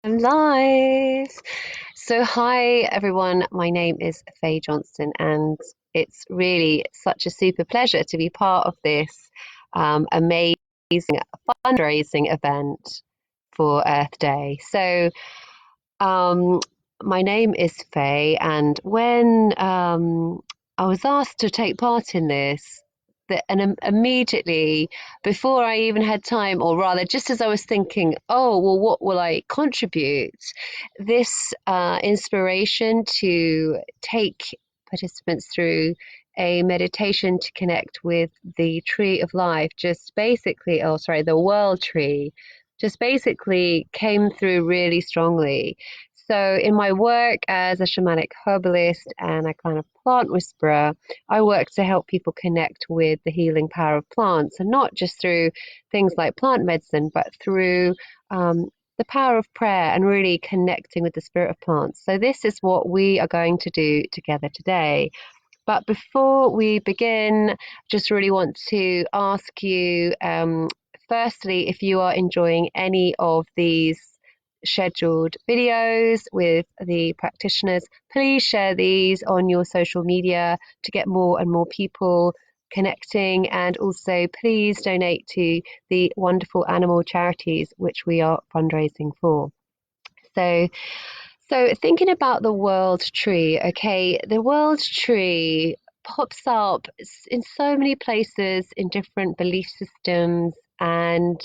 I'm live. So, hi everyone. My name is Fay Johnstone, and it's really such a super pleasure to be part of this amazing fundraising event for Earth Day. Um, my name is Fay, and when I was asked to take part in this, immediately before I even had time, or rather, just as I was thinking, oh, well, what will I contribute? This inspiration to take participants through a meditation to connect with the tree of life, just basically, oh, sorry, the world tree, just basically came through really strongly. So, in my work as a shamanic herbalist and a kind of plant whisperer, I work to help people connect with the healing power of plants, and not just through things like plant medicine, but through the power of prayer and really connecting with the spirit of plants. So, this is what we are going to do together today. But before we begin, just really want to ask you, firstly, if you are enjoying any of these scheduled videos with the practitioners, please share these on your social media to get more and more people connecting. And also, please donate to the wonderful animal charities which we are fundraising for. So, so thinking about the world tree, okay, the world tree pops up in so many places in different belief systems and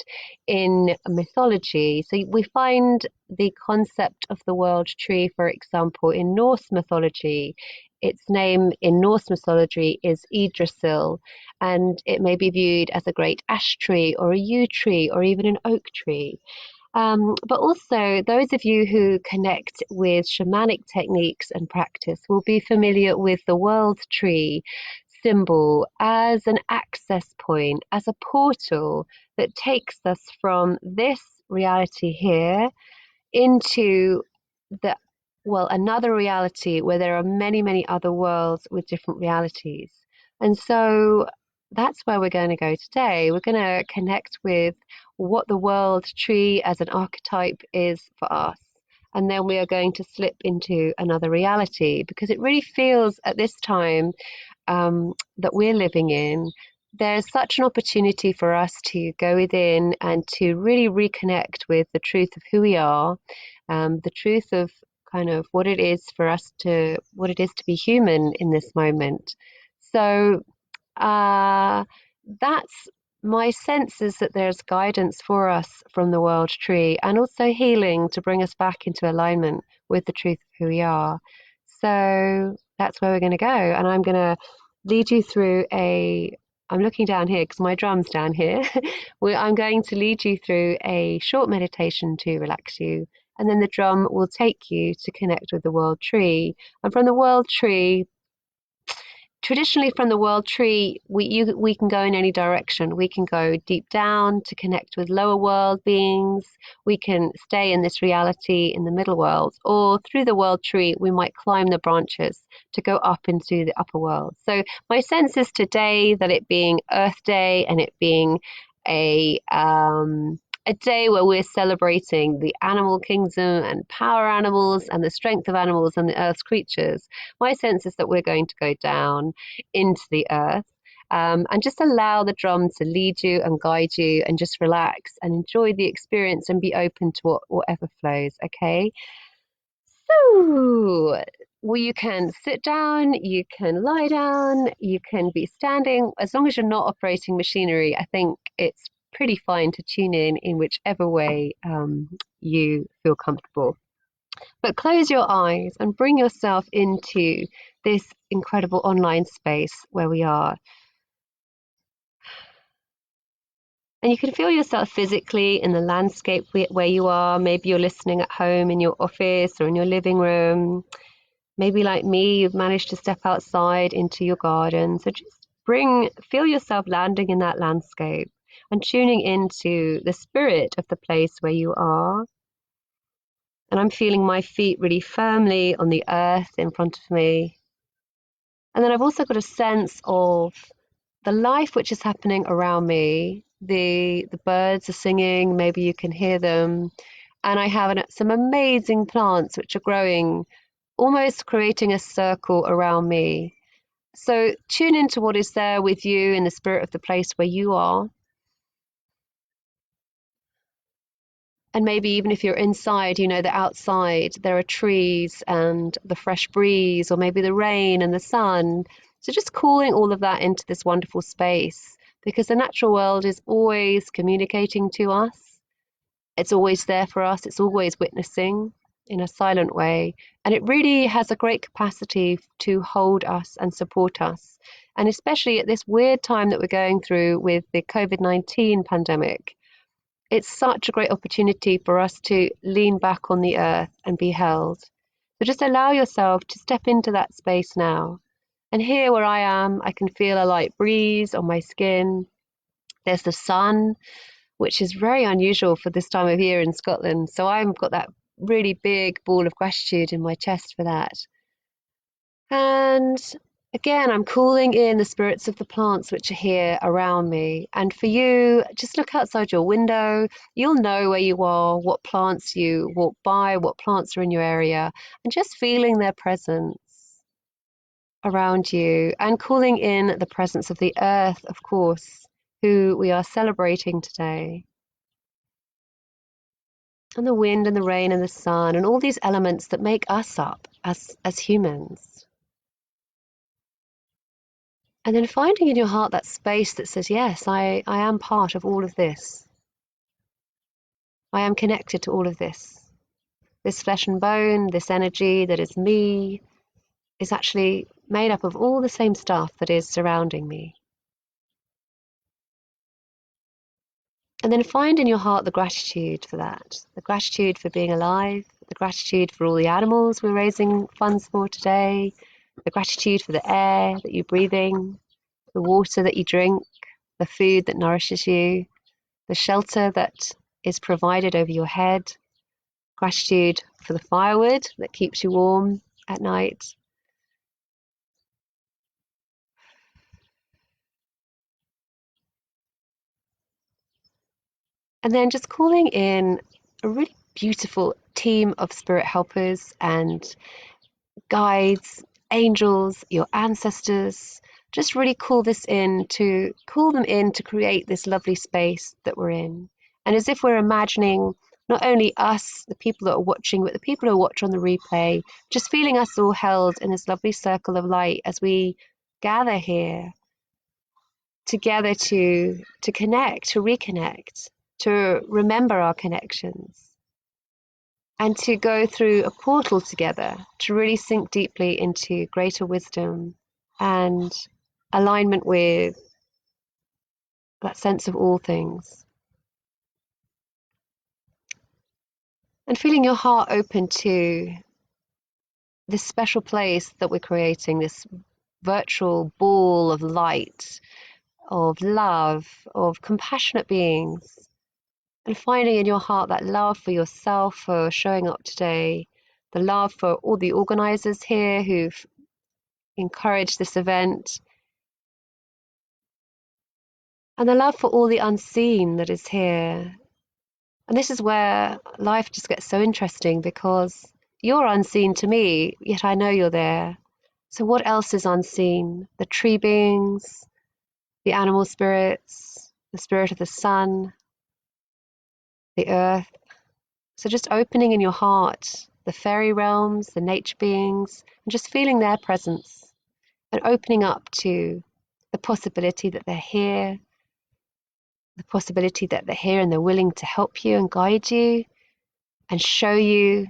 in mythology. So we find the concept of the world tree, for example, in Norse mythology. Its name in Norse mythology is Yggdrasil, and it may be viewed as a great ash tree or a yew tree or even an oak tree. But also, those of you who connect with shamanic techniques and practice will be familiar with the world tree symbol as an access point, as a portal that takes us from this reality here into the another reality where there are many, many other worlds with different realities. And so that's where we're going to go today. We're going to connect with what the world tree as an archetype is for us. And then we are going to slip into another reality because it really feels at this time that we're living in, there's such an opportunity for us to go within and to really reconnect with the truth of who we are, the truth of kind of what it is to be human in this moment. So uh, that's my sense is that there's guidance for us from the world tree and also healing to bring us back into alignment with the truth of who we are. So that's where we're going to go. And I'm going to lead you through I'm looking down here because my drum's down here. I'm going to lead you through a short meditation to relax you. And then the drum will take you to connect with the world tree. And from the world tree, traditionally from the world tree, we can go in any direction. We can go deep down to connect with lower world beings. We can stay in this reality in the middle world, or through the world tree, we might climb the branches to go up into the upper world. So my sense is today that it being Earth Day and it being a a day where we're celebrating the animal kingdom and power animals and the strength of animals and the earth's creatures. My sense is that we're going to go down into the earth and just allow the drum to lead you and guide you and just relax and enjoy the experience and be open to whatever flows. Okay. So, well, you can sit down, you can lie down, you can be standing. As long as you're not operating machinery, I think it's pretty fine to tune in whichever way you feel comfortable. But close your eyes and bring yourself into this incredible online space where we are. And you can feel yourself physically in the landscape where you are. Maybe you're listening at home in your office or in your living room. Maybe like me, you've managed to step outside into your garden. So just feel yourself landing in that landscape and tuning into the spirit of the place where you are. And I'm feeling my feet really firmly on the earth in front of me. And then I've also got a sense of the life which is happening around me. The birds are singing, maybe you can hear them. and I have some amazing plants which are growing, almost creating a circle around me. So tune into what is there with you in the spirit of the place where you are. And maybe even if you're inside, you know that outside there are trees and the fresh breeze, or maybe the rain and the sun. So just calling all of that into this wonderful space, because the natural world is always communicating to us. It's always there for us. It's always witnessing in a silent way. And it really has a great capacity to hold us and support us. And especially at this weird time that we're going through with the COVID-19 pandemic, it's such a great opportunity for us to lean back on the earth and be held. So just allow yourself to step into that space now. And here where I am, I can feel a light breeze on my skin. There's the sun, which is very unusual for this time of year in Scotland. So I've got that really big ball of gratitude in my chest for that. And again, I'm calling in the spirits of the plants which are here around me. And for you, just look outside your window. You'll know where you are, what plants you walk by, what plants are in your area, and just feeling their presence around you, and calling in the presence of the earth, of course, who we are celebrating today. And the wind and the rain and the sun and all these elements that make us up as humans. And then finding in your heart that space that says, yes, I am part of all of this. I am connected to all of this. This flesh and bone, this energy that is me, is actually made up of all the same stuff that is surrounding me. And then find in your heart the gratitude for that, the gratitude for being alive, the gratitude for all the animals we're raising funds for today, the gratitude for the air that you're breathing, the water that you drink, the food that nourishes you, the shelter that is provided over your head, gratitude for the firewood that keeps you warm at night. And then just calling in a really beautiful team of spirit helpers and guides, angels, your ancestors. Just really call them in to create this lovely space that we're in. And as if we're imagining not only us, the people that are watching, but the people who watch on the replay, just feeling us all held in this lovely circle of light as we gather here together to connect, to reconnect, to remember our connections, and to go through a portal together to really sink deeply into greater wisdom and alignment with that sense of all things. And feeling your heart open to this special place that we're creating, this virtual ball of light, of love, of compassionate beings, and finding in your heart that love for yourself for showing up today, the love for all the organizers here who've encouraged this event, and the love for all the unseen that is here. And this is where life just gets so interesting, because you're unseen to me, yet I know you're there. So what else is unseen? The tree beings, the animal spirits, the spirit of the sun, the earth. So just opening in your heart the fairy realms, the nature beings, and just feeling their presence and opening up to the possibility that they're here, the possibility that they're here and they're willing to help you and guide you and show you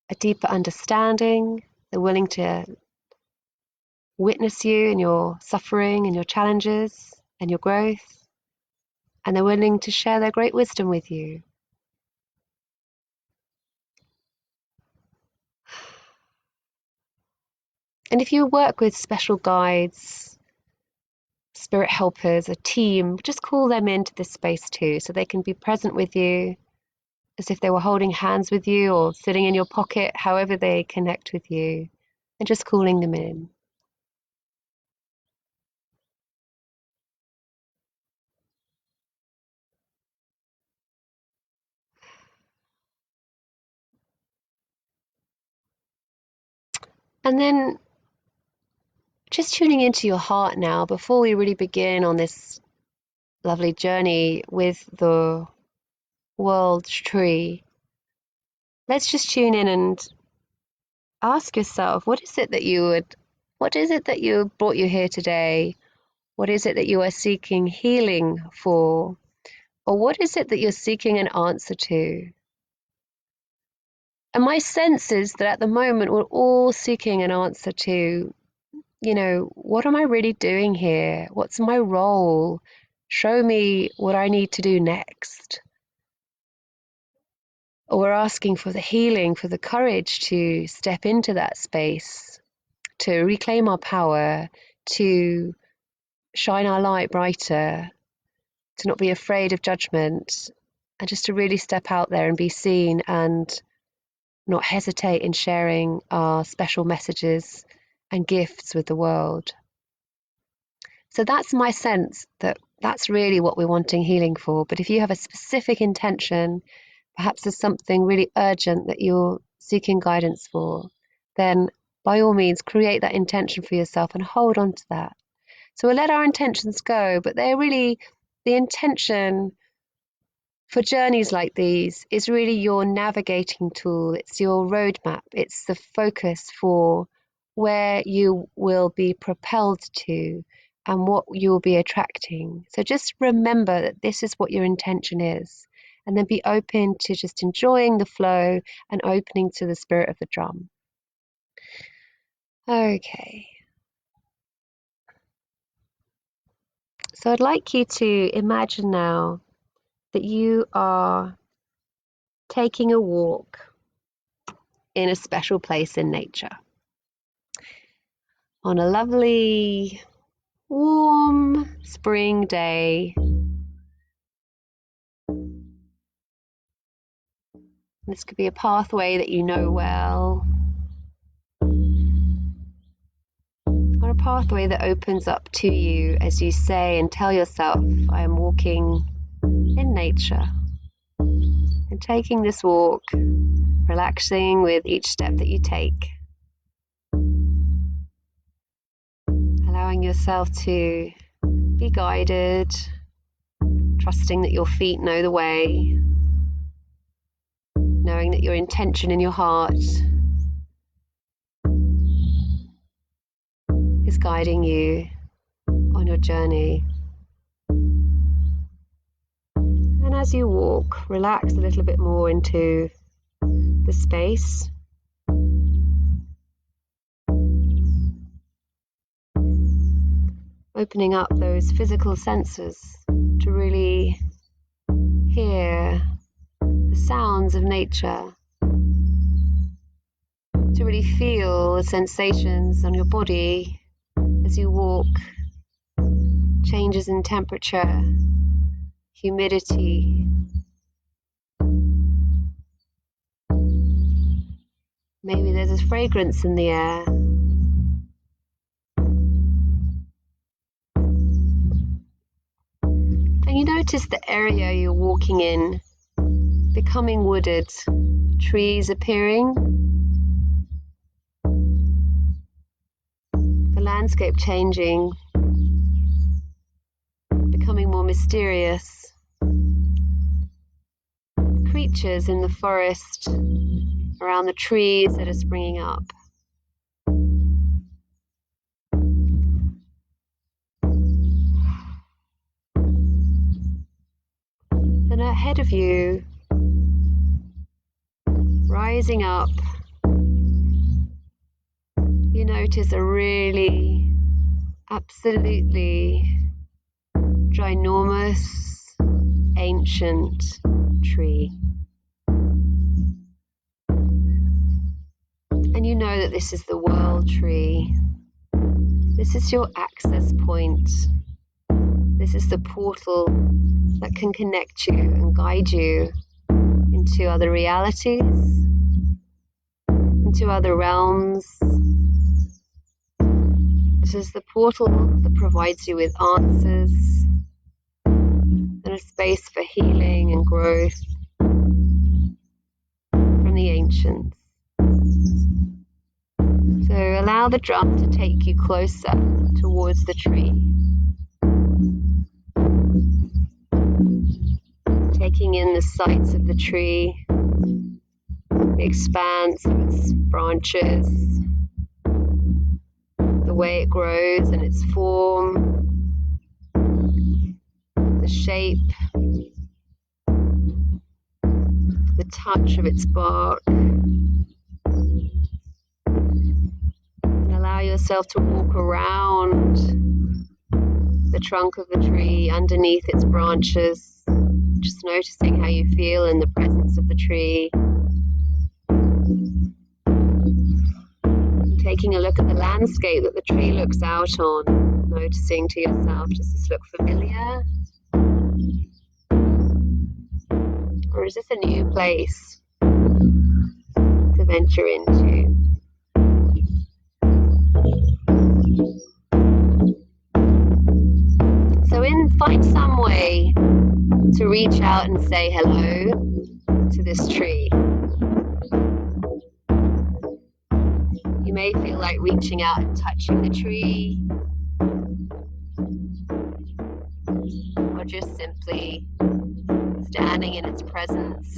a deeper understanding. They're willing to witness you in your suffering and your challenges and your growth, and they're willing to share their great wisdom with you. And if you work with special guides, spirit helpers, a team, just call them into this space too, so they can be present with you as if they were holding hands with you or sitting in your pocket, however they connect with you, and just calling them in. And then just tuning into your heart now before we really begin on this lovely journey with the world tree. Let's just tune in and ask yourself, what is it that brought you here today? What is it that you are seeking healing for? Or what is it that you're seeking an answer to? And my sense is that at the moment we're all seeking an answer to, what am I really doing here? What's my role? Show me what I need to do next. Or we're asking for the healing, for the courage to step into that space, to reclaim our power, to shine our light brighter, to not be afraid of judgment, and just to really step out there and be seen and not hesitate in sharing our special messages and gifts with the world. So that's my sense that that's really what we're wanting healing for. But if you have a specific intention, perhaps there's something really urgent that you're seeking guidance for, then by all means create that intention for yourself and hold on to that. So we'll let our intentions go, but they're really the intention for journeys like these is really your navigating tool. It's your roadmap. It's the focus for where you will be propelled to and what you'll be attracting. So just remember that this is what your intention is, and then be open to just enjoying the flow and opening to the spirit of the drum. Okay. So I'd like you to imagine now that you are taking a walk in a special place in nature on a lovely, warm spring day. This could be a pathway that you know well, or a pathway that opens up to you as you say and tell yourself, I am walking in nature. And taking this walk, relaxing with each step that you take, allowing yourself to be guided, trusting that your feet know the way, knowing that your intention in your heart is guiding you on your journey. And as you walk, relax a little bit more into the space. Opening up those physical senses to really hear the sounds of nature, to really feel the sensations on your body as you walk, changes in temperature, humidity, maybe there's a fragrance in the air. And you notice the area you're walking in becoming wooded, trees appearing, the landscape changing, becoming more mysterious, creatures in the forest around the trees that are springing up. And ahead of you, rising up, you notice a really, absolutely ginormous, ancient tree. And you know that this is the world tree. This is your access point. This is the portal that can connect you and guide you into other realities, into other realms. This is the portal that provides you with answers and a space for healing and growth from the ancients. So allow the drum to take you closer towards the tree. Taking in the sights of the tree, the expanse of its branches, the way it grows and its form, the shape, the touch of its bark. And allow yourself to walk around the trunk of the tree, underneath its branches, just noticing how you feel in the presence of the tree. Taking a look at the landscape that the tree looks out on, noticing to yourself, does this look familiar? Or is this a new place to venture into? So find some way to reach out and say hello to this tree. You may feel like reaching out and touching the tree, or just simply standing in its presence,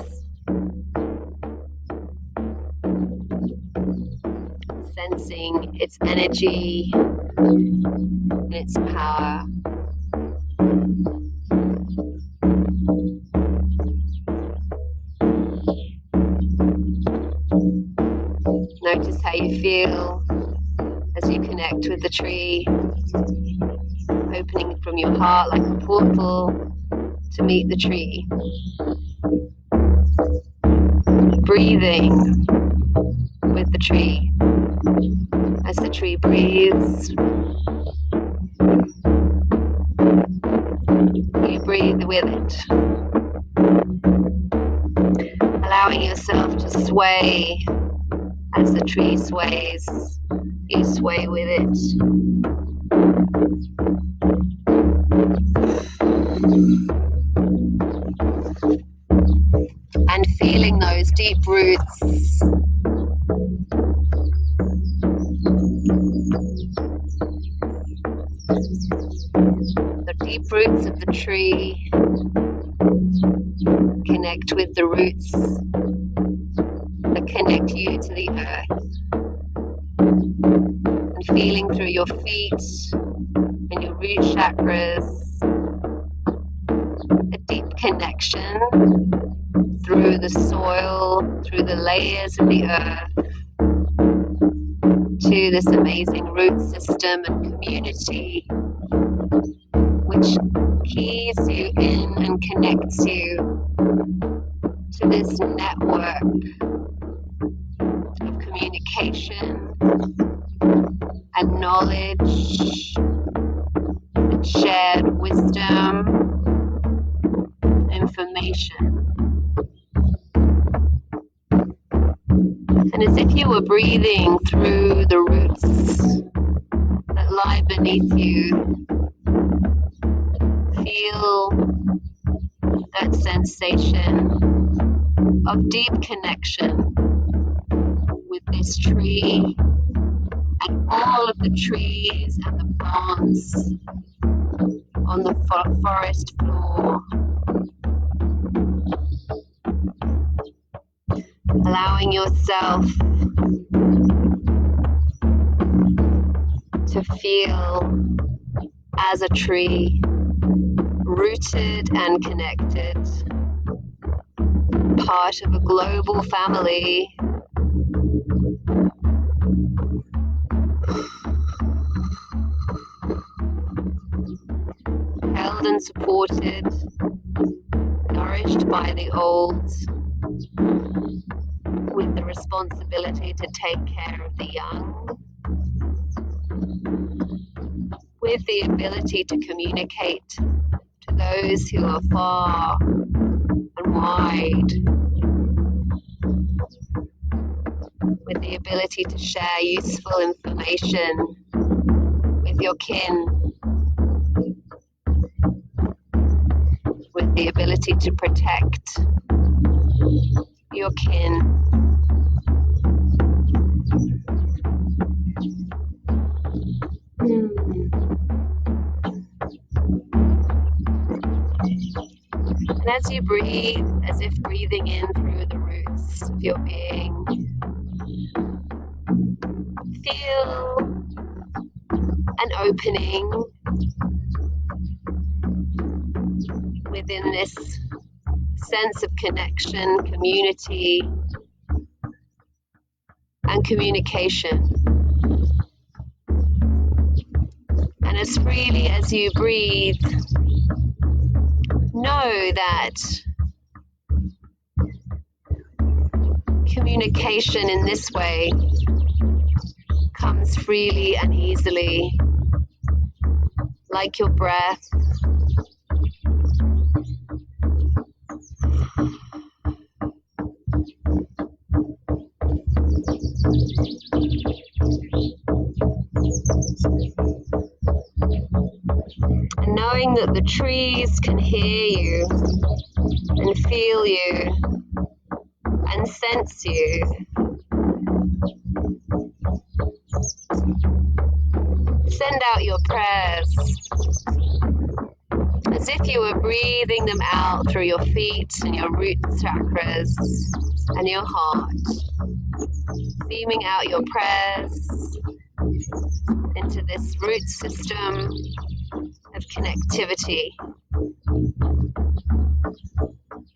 sensing its energy and its power. Notice how you feel as you connect with the tree, opening from your heart like a portal to meet the tree. Breathing with the tree as the tree breathes. You breathe with it, allowing yourself to sway as the tree sways. You sway with it. And feeling those deep roots. The deep roots of the tree connect with the roots that connect you to the earth. And feeling through your feet and your root chakras, a deep connection through the soil, through the layers of the earth, to this amazing root system and community, which keys you in and connects you to this network of communication and knowledge and shared wisdom, information. And as if you were breathing through the roots that lie beneath you, feel that sensation of deep connection with this tree and all of the trees and the plants on the forest floor. Allowing yourself to feel as a tree, rooted and connected, part of a global family. Held and supported, nourished by the old, with the responsibility to take care of the young, with the ability to communicate to those who are far and wide, with the ability to share useful information with your kin, with the ability to protect your kin. as you breathe, as if breathing in through the roots of your being, feel an opening within this sense of connection, community, and communication. And as freely as you breathe, know that communication in this way comes freely and easily, like your breath. And knowing that the trees can hear you and feel you and sense you. Send out your prayers as if you were breathing them out through your feet and your root chakras and your heart. Beaming out your prayers into this root system of connectivity.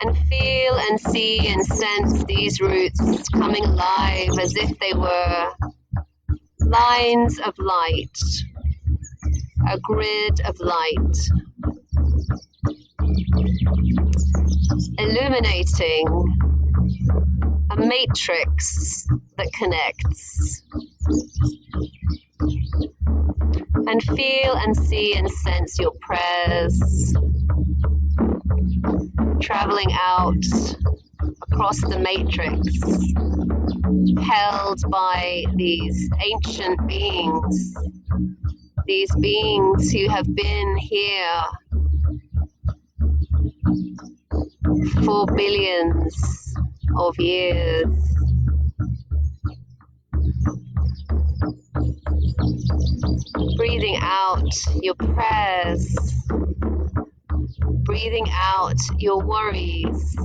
And feel and see and sense these roots coming alive as if they were lines of light, a grid of light, illuminating a matrix that connects. And feel and see and sense your prayers traveling out across the matrix, held by these ancient beings, these beings who have been here for billions of years. Breathing out your prayers, breathing out your worries,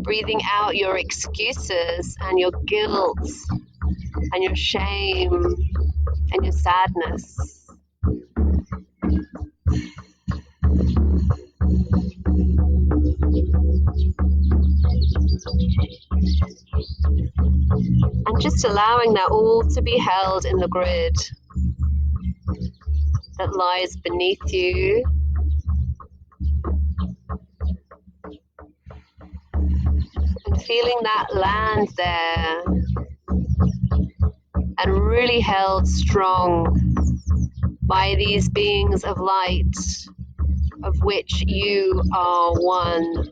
breathing out your excuses and your guilt and your shame and your sadness. And just allowing that all to be held in the grid that lies beneath you. And feeling that land there and really held strong by these beings of light of which you are one.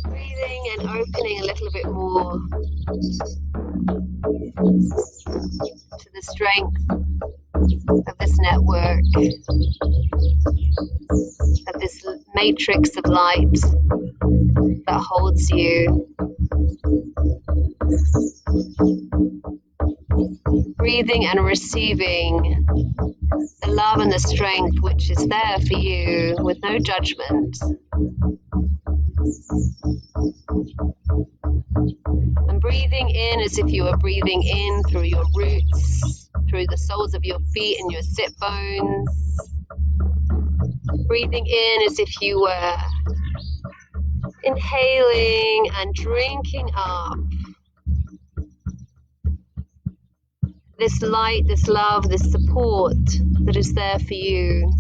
Breathing and opening a little bit more to the strength of this network, of this matrix of light that holds you. Breathing and receiving the love and the strength which is there for you with no judgment. And breathing in as if you were breathing in through your roots, through the soles of your feet and your sit bones. Breathing in as if you were inhaling and drinking up this light, this love, this support that is there for you.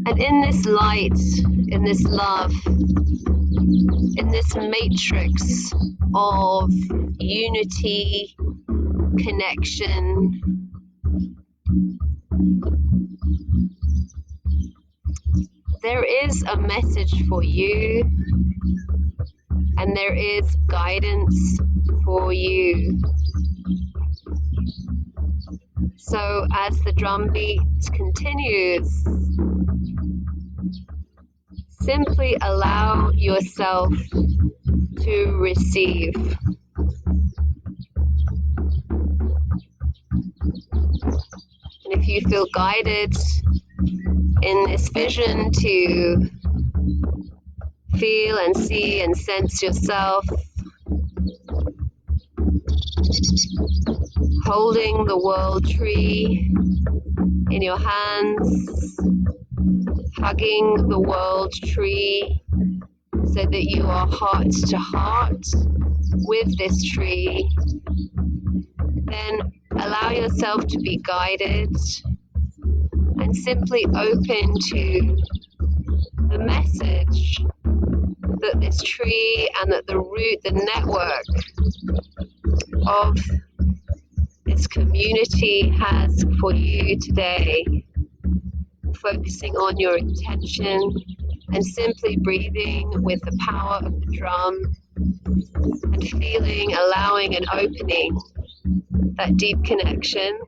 And in this light, in this love, in this matrix of unity, connection, there is a message for you, and there is guidance for you. So as the drum beat continues, simply allow yourself to receive. And if you feel guided in this vision to feel and see and sense yourself holding the world tree in your hands, hugging the world tree so that you are heart to heart with this tree, then allow yourself to be guided and simply open to the message that this tree and that the root, the network of this community has for you today. Focusing on your intention and simply breathing with the power of the drum and feeling, allowing and opening that deep connection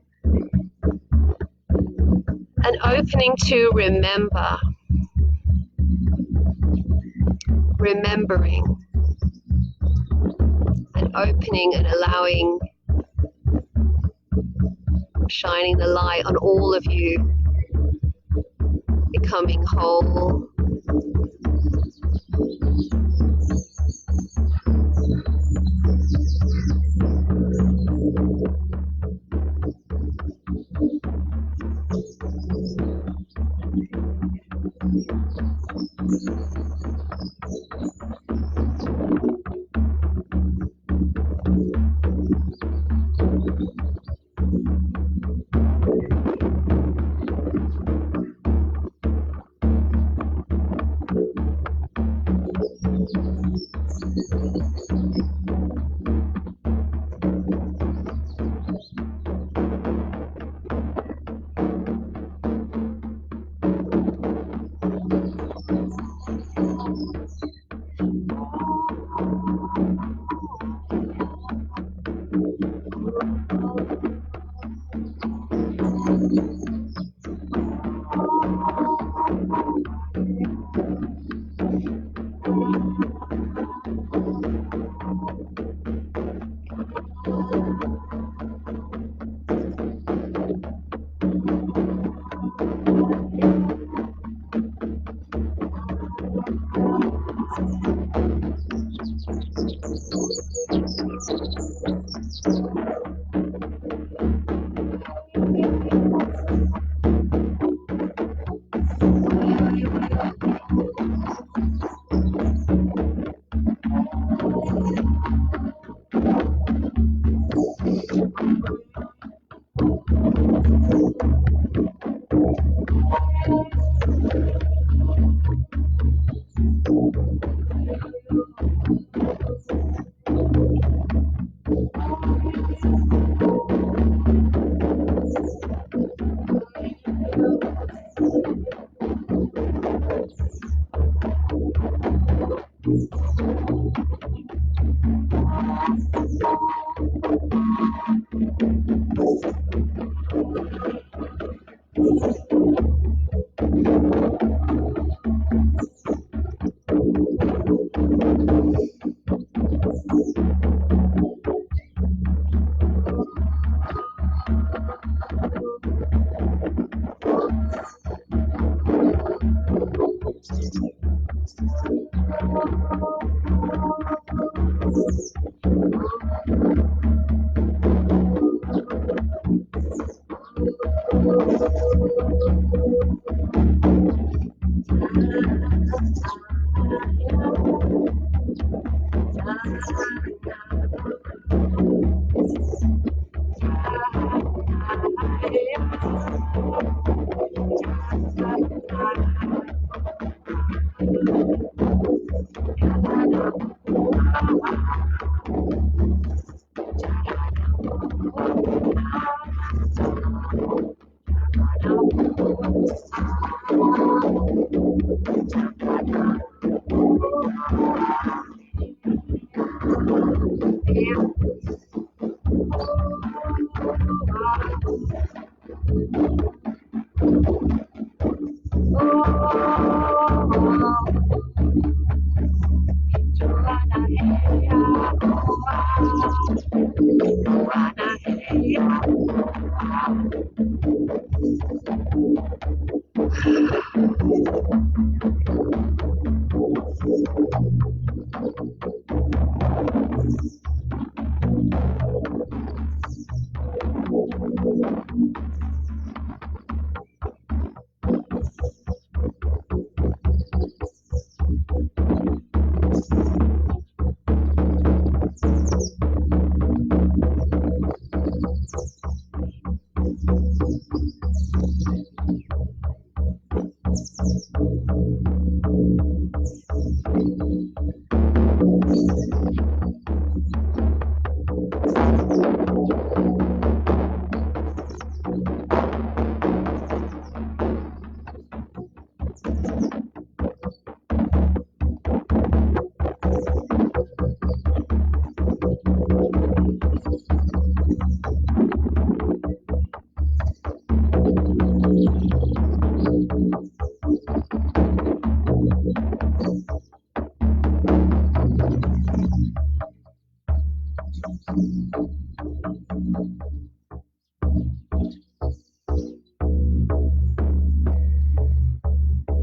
and opening to remembering and opening and allowing, shining the light on all of you, becoming whole.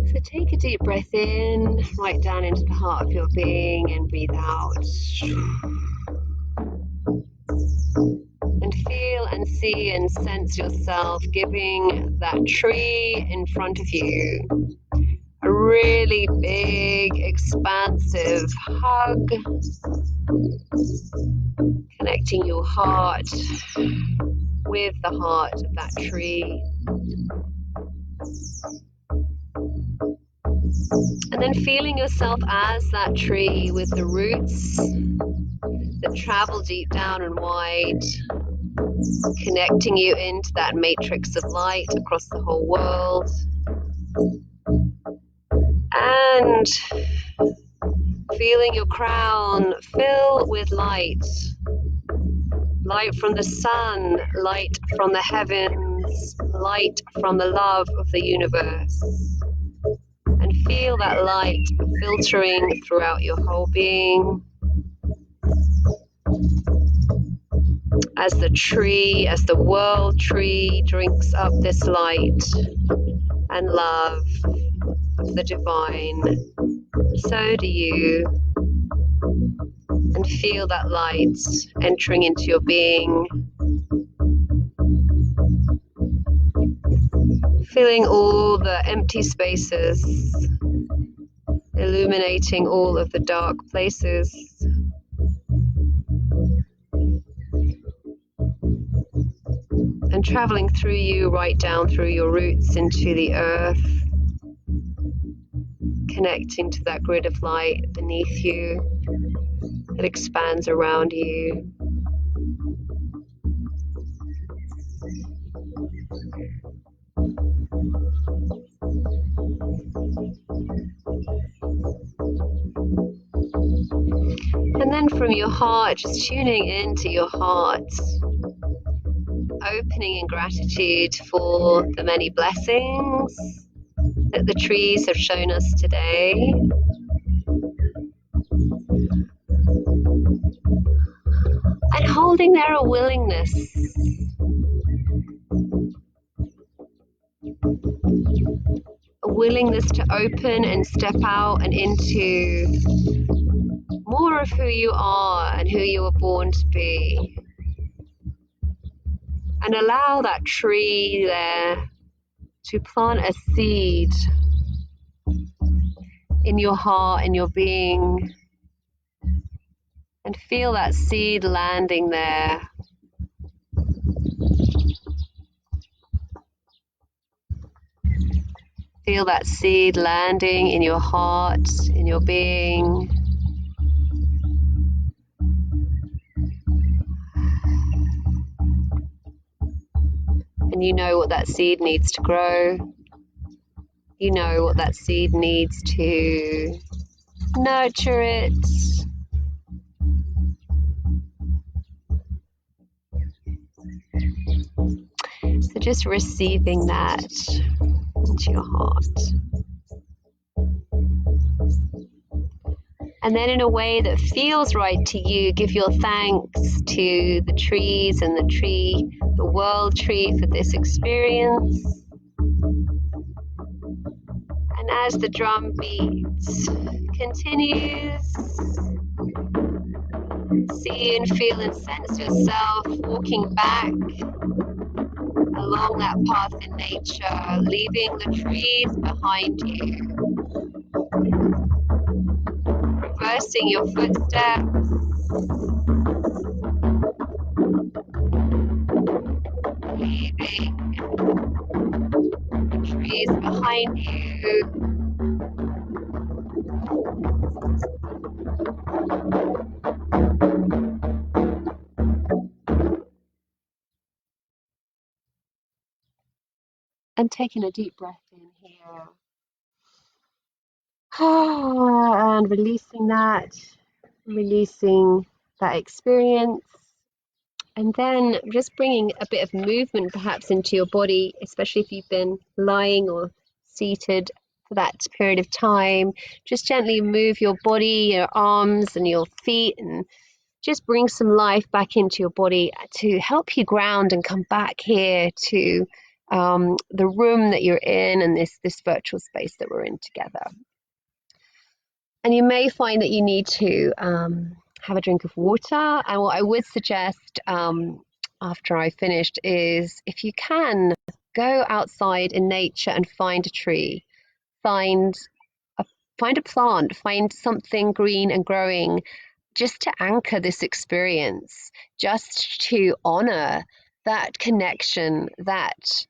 So take a deep breath in, right down into the heart of your being, and breathe out. And feel and see and sense yourself giving that tree in front of you a really big, expansive hug, connecting your heart with the heart of that tree. And then feeling yourself as that tree with the roots that travel deep down and wide, connecting you into that matrix of light across the whole world. And feeling your crown fill with light. Light from the sun, light from the heavens, light from the love of the universe. And feel that light filtering throughout your whole being. As the tree, as the world tree drinks up this light and love of the divine, so do you. And feel that light entering into your being. Filling all the empty spaces, illuminating all of the dark places. And traveling through you, right down through your roots into the earth, connecting to that grid of light beneath you that expands around you. And then from your heart, just tuning into your heart, opening in gratitude for the many blessings that the trees have shown us today. And holding there a willingness to open and step out and into more of who you are and who you were born to be. And allow that tree there to plant a seed in your heart, in your being, and feel that seed landing there. Feel that seed landing in your heart, in your being. And you know what that seed needs to grow. You know what that seed needs to nurture it. So just receiving that into your heart. And then in a way that feels right to you, give your thanks to the trees and the world tree for this experience. And as the drum beats continues, see and feel and sense yourself walking back along that path in nature, leaving the trees behind you, reversing your footsteps, leaving the trees behind you. And taking a deep breath in here. And releasing that experience. And then just bringing a bit of movement perhaps into your body, especially if you've been lying or seated for that period of time. Just gently move your body, your arms and your feet, and just bring some life back into your body to help you ground and come back here to the room that you're in and this virtual space that we're in together. And you may find that you need to have a drink of water. And what I would suggest after I finished is, if you can, go outside in nature and find a tree, find a plant, find something green and growing, just to anchor this experience, just to honor that connection that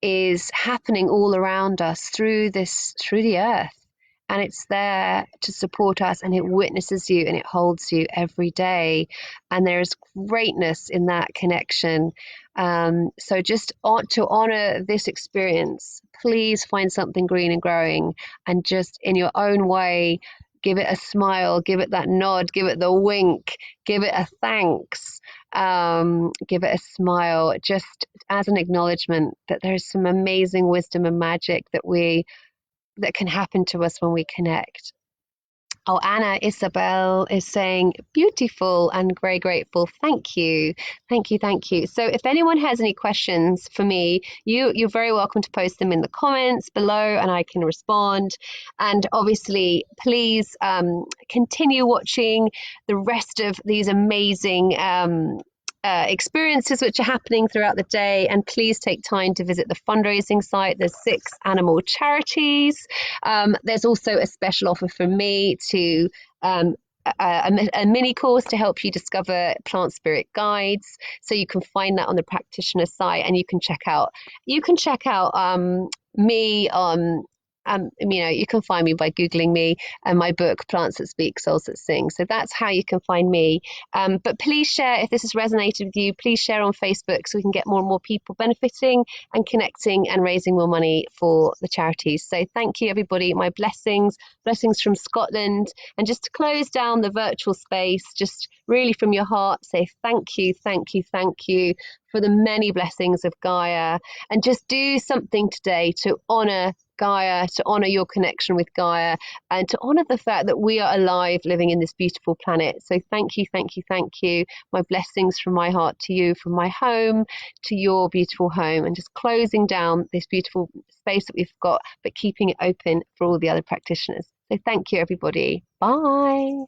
is happening all around us through the earth. And it's there to support us, and it witnesses you and it holds you every day. And there's greatness in that connection. So just to honor this experience, please find something green and growing, and just in your own way, give it a smile, give it that nod, give it the wink, give it a thanks, give it a smile, just as an acknowledgement that there's some amazing wisdom and magic that can happen to us when we connect. Oh, Anna Isabel is saying beautiful and very grateful. Thank you. Thank you. Thank you. So if anyone has any questions for me, you're very welcome to post them in the comments below and I can respond. And obviously, please continue watching the rest of these amazing experiences which are happening throughout the day, and please take time to visit the fundraising site. There's 6 animal charities. There's also a special offer from me to a mini course to help you discover plant spirit guides, so you can find that on the practitioner site, and you can check out me on you can find me by Googling me and my book, Plants That Speak, Souls That Sing. So that's how you can find me. But please share, if this has resonated with you, please share on Facebook so we can get more and more people benefiting and connecting and raising more money for the charities. So thank you, everybody. My blessings from Scotland. And just to close down the virtual space, just really from your heart, say thank you for the many blessings of Gaia. And just do something today to honor Gaia, to honor your connection with Gaia, and to honor the fact that we are alive living in this beautiful planet. So thank you. My blessings from my heart to you, from my home to your beautiful home, and just closing down this beautiful space that we've got, but keeping it open for all the other practitioners. So thank you, everybody. Bye.